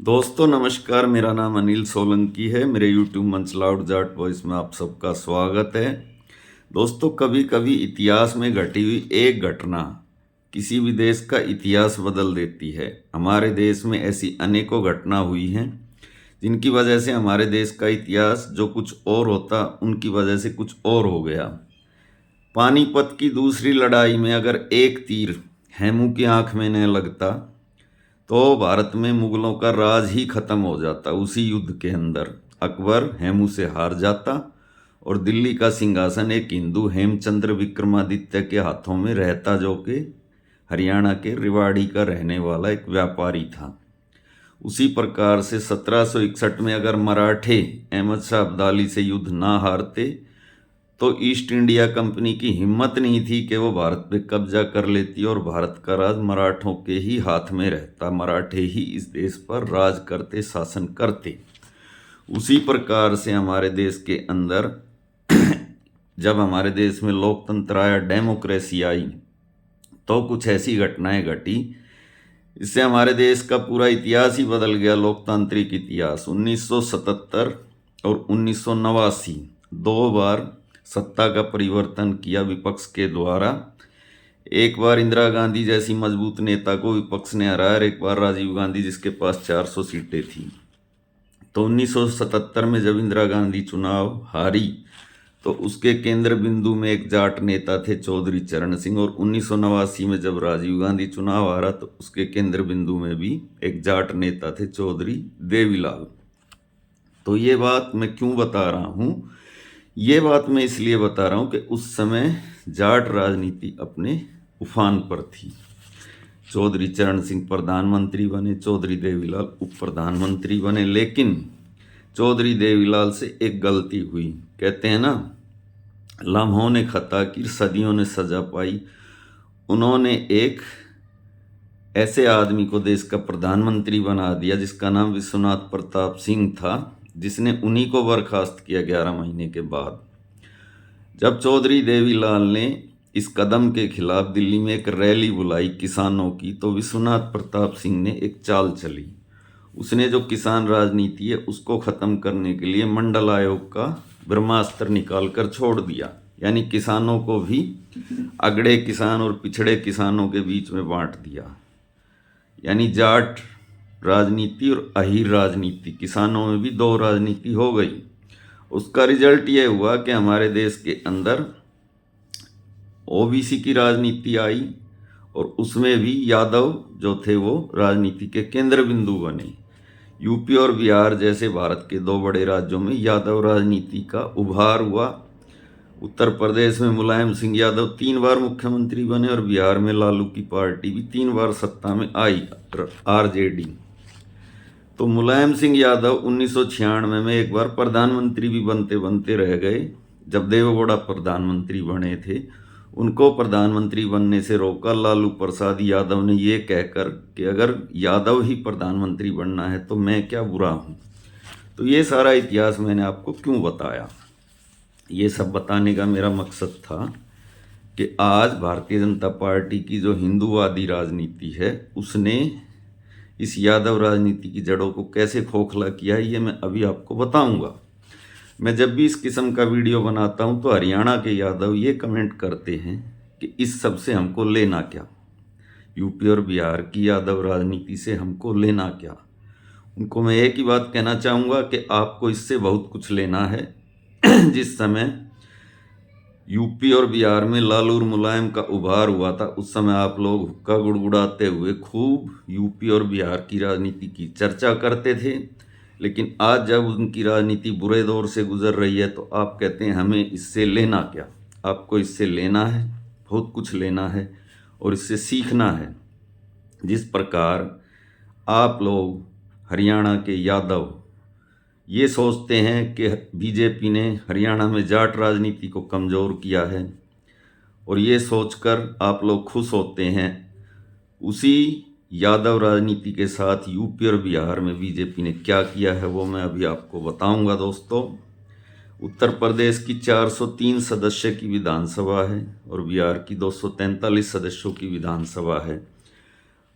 दोस्तों नमस्कार, मेरा नाम अनिल सोलंकी है। मेरे यूट्यूब मंच लाउड जाट वॉइस में आप सबका स्वागत है। दोस्तों, कभी कभी इतिहास में घटी हुई एक घटना किसी भी देश का इतिहास बदल देती है। हमारे देश में ऐसी अनेकों घटना हुई हैं जिनकी वजह से हमारे देश का इतिहास जो कुछ और होता उनकी वजह से कुछ और हो गया। पानीपत की दूसरी लड़ाई में अगर एक तीर हेमू की आंख में न लगता तो भारत में मुगलों का राज ही खत्म हो जाता। उसी युद्ध के अंदर अकबर हेमू से हार जाता और दिल्ली का सिंहासन एक हिंदू हेमचंद्र विक्रमादित्य के हाथों में रहता, जो कि हरियाणा के रेवाड़ी का रहने वाला एक व्यापारी था। उसी प्रकार से 1761 में अगर मराठे अहमद शाह अब्दाली से युद्ध ना हारते तो ईस्ट इंडिया कंपनी की हिम्मत नहीं थी कि वो भारत पे कब्जा कर लेती और भारत का राज मराठों के ही हाथ में रहता। मराठे ही इस देश पर राज करते, शासन करते। उसी प्रकार से हमारे देश के अंदर जब हमारे देश में लोकतंत्र आया, डेमोक्रेसी आई, तो कुछ ऐसी घटनाएं घटी, इससे हमारे देश का पूरा इतिहास ही बदल गया। लोकतांत्रिक इतिहास 1977 और 1989 दो बार सत्ता का परिवर्तन किया विपक्ष के द्वारा। एक बार इंदिरा गांधी जैसी मजबूत नेता को विपक्ष ने हराया और एक बार राजीव गांधी जिसके पास 400 सीटें थी। तो 1977 में जब इंदिरा गांधी चुनाव हारी तो उसके केंद्र बिंदु में एक जाट नेता थे चौधरी चरण सिंह, और 1989 में जब राजीव गांधी चुनाव हारा तो उसके केंद्र बिंदु में भी एक जाट नेता थे चौधरी देवीलाल। तो ये बात मैं क्यों बता रहा हूँ? ये बात मैं इसलिए बता रहा हूँ कि उस समय जाट राजनीति अपने उफान पर थी। चौधरी चरण सिंह प्रधानमंत्री बने, चौधरी देवीलाल उप प्रधानमंत्री बने, लेकिन चौधरी देवीलाल से एक गलती हुई। कहते हैं ना, लम्हों ने खता की सदियों ने सजा पाई। उन्होंने एक ऐसे आदमी को देश का प्रधानमंत्री बना दिया जिसका नाम विश्वनाथ प्रताप सिंह था, जिसने उन्हीं को बर्खास्त किया 11 महीने के बाद। जब चौधरी देवीलाल ने इस कदम के खिलाफ दिल्ली में एक रैली बुलाई किसानों की, तो विश्वनाथ प्रताप सिंह ने एक चाल चली। उसने जो किसान राजनीति है उसको ख़त्म करने के लिए मंडल आयोग का ब्रह्मास्त्र निकाल कर छोड़ दिया, यानी किसानों को भी अगड़े किसान और पिछड़े किसानों के बीच में बांट दिया। यानी जाट राजनीति और अहीर राजनीति, किसानों में भी दो राजनीति हो गई। उसका रिजल्ट ये हुआ कि हमारे देश के अंदर ओबीसी की राजनीति आई और उसमें भी यादव जो थे वो राजनीति के केंद्र बिंदु बने। यूपी और बिहार जैसे भारत के दो बड़े राज्यों में यादव राजनीति का उभार हुआ। उत्तर प्रदेश में मुलायम सिंह यादव 3 बार मुख्यमंत्री बने और बिहार में लालू की पार्टी भी 3 बार सत्ता में आई, आरजेडी। तो मुलायम सिंह यादव 1996 में एक बार प्रधानमंत्री भी बनते बनते रह गए। जब देवेगौड़ा प्रधानमंत्री बने थे, उनको प्रधानमंत्री बनने से रोका लालू प्रसाद यादव ने, ये कहकर कि अगर यादव ही प्रधानमंत्री बनना है तो मैं क्या बुरा हूँ। तो ये सारा इतिहास मैंने आपको क्यों बताया? ये सब बताने का मेरा मकसद था कि आज भारतीय जनता पार्टी की जो हिंदूवादी राजनीति है उसने इस यादव राजनीति की जड़ों को कैसे खोखला किया है, ये मैं अभी आपको बताऊंगा। मैं जब भी इस किस्म का वीडियो बनाता हूं तो हरियाणा के यादव ये कमेंट करते हैं कि इस सब से हमको लेना क्या, यूपी और बिहार की यादव राजनीति से हमको लेना क्या। उनको मैं एक ही बात कहना चाहूँगा कि आपको इससे बहुत कुछ लेना है। जिस समय यूपी और बिहार में लालू और मुलायम का उभार हुआ था, उस समय आप लोग हुक्का गुड़गुड़ाते हुए खूब यूपी और बिहार की राजनीति की चर्चा करते थे, लेकिन आज जब उनकी राजनीति बुरे दौर से गुजर रही है तो आप कहते हैं हमें इससे लेना क्या। आपको इससे लेना है, बहुत कुछ लेना है और इससे सीखना है। जिस प्रकार आप लोग हरियाणा के यादव ये सोचते हैं कि बीजेपी ने हरियाणा में जाट राजनीति को कमज़ोर किया है और ये सोचकर आप लोग खुश होते हैं, उसी यादव राजनीति के साथ यूपी और बिहार में बीजेपी ने क्या किया है वो मैं अभी आपको बताऊंगा। दोस्तों, उत्तर प्रदेश की 403 सदस्य की विधानसभा है और बिहार की 243 सदस्यों की विधानसभा है।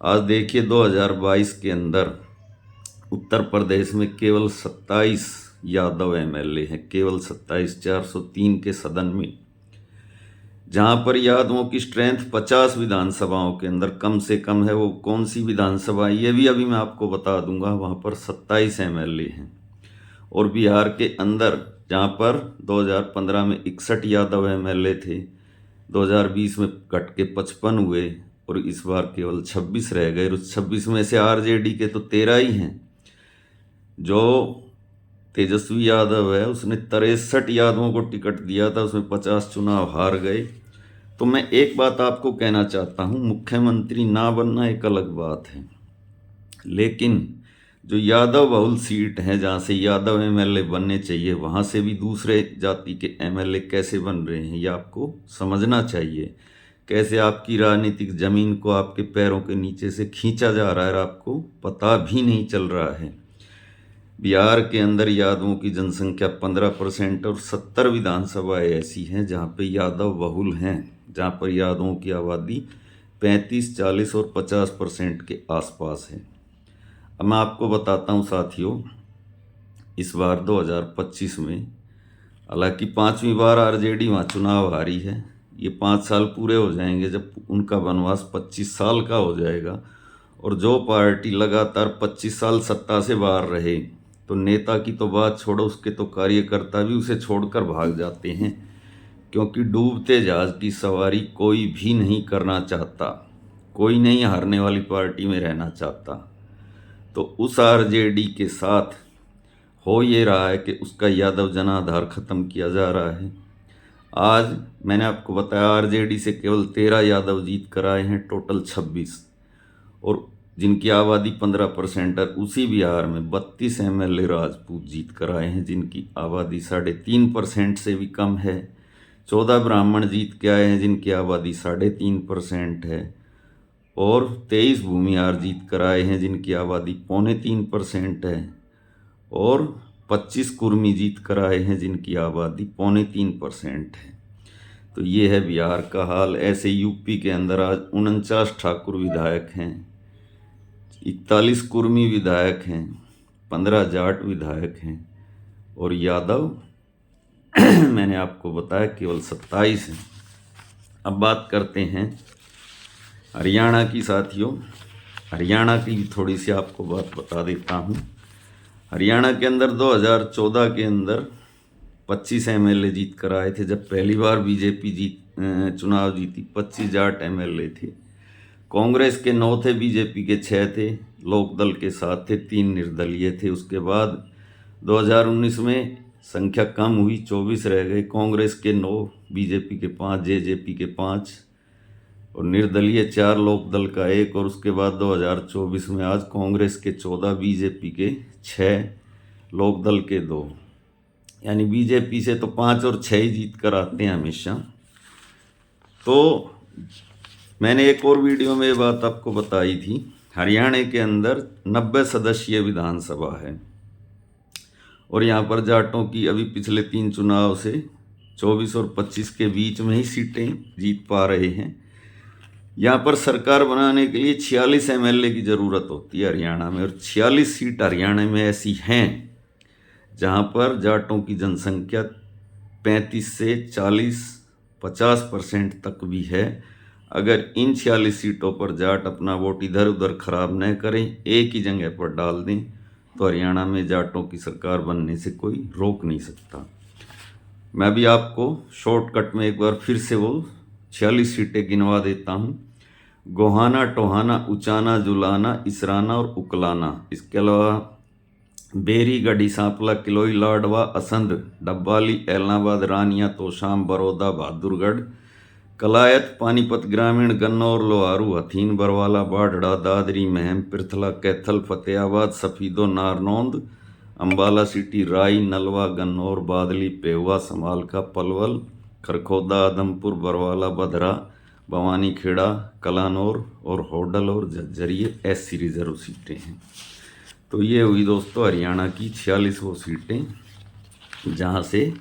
आज देखिए 2022 के अंदर उत्तर प्रदेश में केवल 27 यादव एमएलए हैं, केवल 27, 403 के सदन में। जहां पर यादवों की स्ट्रेंथ 50 विधानसभाओं के अंदर कम से कम है, वो कौन सी विधानसभा, ये भी अभी मैं आपको बता दूंगा। वहां पर 27 एमएलए हैं। और बिहार के अंदर जहां पर 2015 में 61 यादव एमएलए थे, 2020 में घट के 55 हुए और इस बार केवल 26 रह गए। उस 26 में से आरजेडी के तो 13 ही हैं। जो तेजस्वी यादव है उसने 63 यादवों को टिकट दिया था, उसमें 50 चुनाव हार गए। तो मैं एक बात आपको कहना चाहता हूँ, मुख्यमंत्री ना बनना एक अलग बात है, लेकिन जो यादव बहुल सीट है जहाँ से यादव एमएलए बनने चाहिए, वहाँ से भी दूसरे जाति के एमएलए कैसे बन रहे हैं, ये आपको समझना चाहिए। कैसे आपकी राजनीतिक जमीन को आपके पैरों के नीचे से खींचा जा रहा है, आपको पता भी नहीं चल रहा है। बिहार के अंदर यादवों की जनसंख्या 15% और 70 विधानसभाएं ऐसी हैं जहाँ पे यादव बहुल हैं, जहाँ पर यादवों की आबादी 35, 40 और 50% के आसपास है। अब मैं आपको बताता हूँ साथियों, इस बार 2025 में हालांकि 5वीं बार आरजेडी वहाँ चुनाव हारी है। ये 5 साल पूरे हो जाएंगे जब उनका वनवास 25 साल का हो जाएगा। और जो पार्टी लगातार 25 साल सत्ता से बाहर रहे, तो नेता की तो बात छोड़ो, उसके तो कार्यकर्ता भी उसे छोड़कर भाग जाते हैं, क्योंकि डूबते जहाज की सवारी कोई भी नहीं करना चाहता। कोई नहीं हारने वाली पार्टी में रहना चाहता। तो उस आरजेडी के साथ हो ये रहा है कि उसका यादव जनाधार खत्म किया जा रहा है। आज मैंने आपको बताया आरजेडी से केवल 13 यादव जीत कर आए हैं, टोटल 26, और जिनकी आबादी 15% है। उसी बिहार में 32 एमएलए राजपूत जीत कर आए हैं, जिनकी आबादी 3.5% से भी कम है। 14 ब्राह्मण जीत के आए हैं, जिनकी आबादी 3.5% है। और 23 भूमिहार जीत कर आए हैं, जिनकी आबादी 2.25% है। और 25 कुर्मी जीत कर आए हैं, जिनकी आबादी 2.25% है। तो ये है बिहार का हाल। ऐसे यूपी के अंदर आज 49 ठाकुर विधायक हैं, 41 कुर्मी विधायक हैं, 15 जाट विधायक हैं, और यादव मैंने आपको बताया केवल 27 हैं। अब बात करते हैं हरियाणा की साथियों। हरियाणा की भी थोड़ी सी आपको बात बता देता हूँ। हरियाणा के अंदर 2014 के अंदर 25 एमएलए जीत कर आए थे। जब पहली बार बीजेपी चुनाव जीती, 25 जाट एमएलए थे। कांग्रेस के 9 थे, बीजेपी के 6 थे, लोकदल के 7 थे, 3 निर्दलीय थे। उसके बाद 2019 में संख्या कम हुई, 24 रह गए। कांग्रेस के 9, बीजेपी के 5, जेजेपी के 5 और निर्दलीय 4, लोकदल का 1। और उसके बाद 2024 में आज कांग्रेस के 14, बीजेपी के 6, लोकदल के 2। यानी बीजेपी से तो 5 और 6 ही जीत कर आते हैं हमेशा। तो मैंने एक और वीडियो में ये बात आपको बताई थी, हरियाणा के अंदर 90 सदस्यीय विधानसभा है और यहाँ पर जाटों की अभी पिछले 3 चुनाव से 24 और 25 के बीच में ही सीटें जीत पा रहे हैं। यहाँ पर सरकार बनाने के लिए 46 एमएलए की ज़रूरत होती है हरियाणा में, और 46 सीट हरियाणा में ऐसी हैं जहाँ पर जाटों की जनसंख्या 35 से 40-50% तक भी है। अगर इन 46 सीटों पर जाट अपना वोट इधर उधर खराब न करें, एक ही जगह पर डाल दें, तो हरियाणा में जाटों की सरकार बनने से कोई रोक नहीं सकता। मैं भी आपको शॉर्टकट में एक बार फिर से वो 46 सीटें गिनवा देता हूँ। गोहाना, टोहाना, उचाना, जुलाना, इसराना और उकलाना। इसके अलावा बेरी, गढ़ी, सांपला, किलोई, लाडवा, असंध, डब्बाली, एलनाबाद, रानिया, तोशाम, बड़ौदा, बहादुरगढ़, कलायत, पानीपत ग्रामीण, गन्नौर, लोहारू, हथीन, बरवाला, बाढ़ड़ा, दादरी, महम, पृथला, कैथल, फतेहाबाद, सफीदो, नारनौंद, अम्बाला सिटी, राई, नलवा, गन्नौर, बादली, पेहुआ, समालका, पलवल, खरखोदा, आदमपुर, बरवाला, बधरा, भवानी खेड़ा, कलानौर और होडल और झज्जर एससी रिजर्व सीटें हैं। तो ये हुई दोस्तों हरियाणा की 46 वो सीटें जहाँ से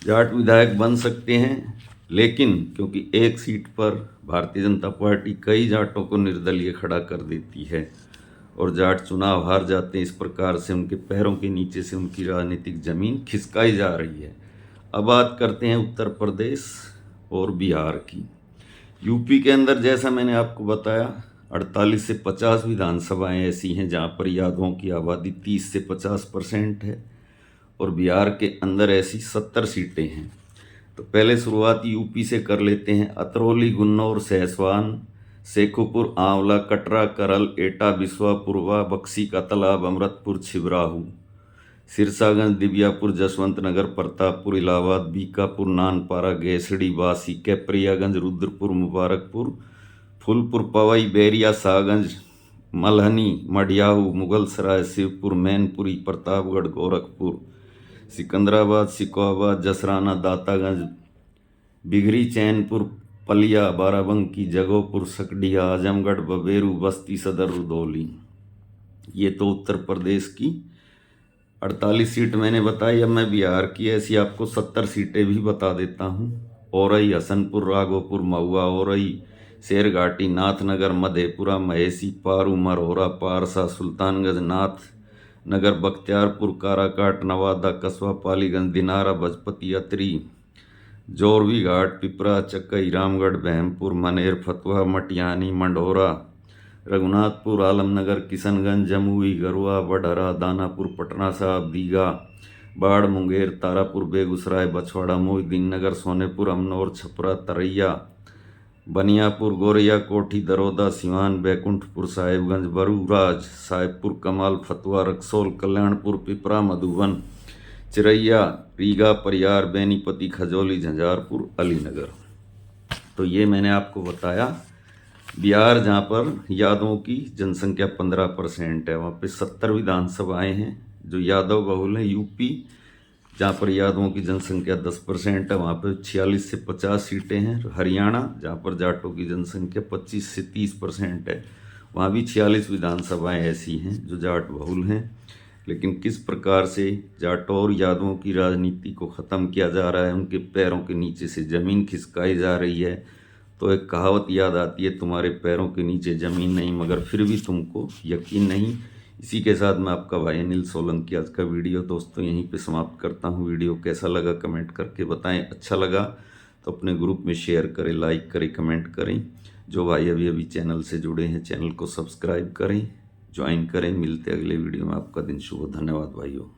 जाट विधायक बन सकते हैं। लेकिन क्योंकि एक सीट पर भारतीय जनता पार्टी कई जाटों को निर्दलीय खड़ा कर देती है और जाट चुनाव हार जाते हैं। इस प्रकार से उनके पैरों के नीचे से उनकी राजनीतिक जमीन खिसकाई जा रही है। अब बात करते हैं उत्तर प्रदेश और बिहार की। यूपी के अंदर जैसा मैंने आपको बताया 48 से 50 विधानसभाएं ऐसी हैं जहां पर यादवों की आबादी 30 से 50% है, और बिहार के अंदर ऐसी 70 सीटें हैं। तो पहले शुरुआत यूपी से कर लेते हैं। अतरौली, गुन्नौर, सहसवान, शेखुपुर, आंवला, कटरा, करल, एटा, बिस्वा, पूर्वा, बक्सी का तालाब, अमृतपुर, छिबराहू, सिरसागंज, दिव्यापुर, जसवंत नगर, प्रतापपुर, इलाहाबाद, बीकापुर, नानपारा, गैसड़ी, बासी, कैप्रियागंज, रुद्रपुर, मुबारकपुर, फूलपुर, पवई, बैरिया, शाहगंज, मल्हनी, मडियाहू, मुगलसराय, शिवपुर, मैनपुरी, प्रतापगढ़, गोरखपुर, सिकंदराबाद, सिकोहाबाद, जसराना, दातागंज, बिगरी, चैनपुर, पलिया, बाराबंकी, जगोपुर, सकडिया, आजमगढ़, बबेरू, बस्ती सदर, रुदौली। ये तो उत्तर प्रदेश की 48 सीट मैंने बताई। अब मैं बिहार की ऐसी आपको 70 सीटें भी बता देता हूँ। औरई, हसनपुर, राघोपुर, महुआ, औरई, शेरघाटी, नाथनगर, मधेपुरा, महेसी, पारू, मरहोरा, पारसा, सुल्तानगंज, नाथ नगर, बख्तियारपुर, काराकाट, नवादा, कस्बा, पालीगंज, दिनारा, भजपति, अतरी, जोरवी घाट, पिपरा, चकई, रामगढ़, बहमपुर, मनेर, फतुहा, मटियानी, मंडोरा, रघुनाथपुर, आलमनगर, किशनगंज, जमुई, गरुआ, बडहरा, दानापुर, पटना साहिब, दीघा, बाढ़, मुंगेर, तारापुर, बेगूसराय, बछवाड़ा, मोहिउद्दीन नगर, सोनेपुर, अमनौर, छपरा, तरैया, बनियापुर, गोरैया, कोठी, दरोदा, सिवान, बैकुंठपुर, साहिबगंज, बरूराज, साहेबपुर, कमाल, फतुहा, रक्सौल, कल्याणपुर, पिपरा, मधुबन, चिरैया, रीगा, परियार, बेनीपति, खजौली, झंझारपुर, अलीनगर। तो ये मैंने आपको बताया बिहार, जहाँ पर यादवों की जनसंख्या 15% है, वहाँ पे 70 विधानसभाएँ हैं जो यादव बहुल हैं। यूपी, जहाँ पर यादवों की जनसंख्या 10% है, वहाँ पर 46 से 50 सीटें हैं। हरियाणा, जहाँ पर जाटों की जनसंख्या 25 से 30% है, वहाँ भी 46 विधानसभाएँ ऐसी हैं जो जाट बहुल हैं। लेकिन किस प्रकार से जाटों और यादवों की राजनीति को ख़त्म किया जा रहा है, उनके पैरों के नीचे से ज़मीन खिसकाई जा रही है, तो एक कहावत याद आती है, तुम्हारे पैरों के नीचे ज़मीन नहीं मगर फिर भी तुमको यकीन नहीं। इसी के साथ मैं आपका भाई अनिल सोलंकी आज का वीडियो दोस्तों यहीं पे समाप्त करता हूँ। वीडियो कैसा लगा कमेंट करके बताएं। अच्छा लगा तो अपने ग्रुप में शेयर करें, लाइक करें, कमेंट करें। जो भाई अभी अभी चैनल से जुड़े हैं चैनल को सब्सक्राइब करें, ज्वाइन करें। मिलते अगले वीडियो में। आपका दिन शुभ हो। धन्यवाद भाइयों।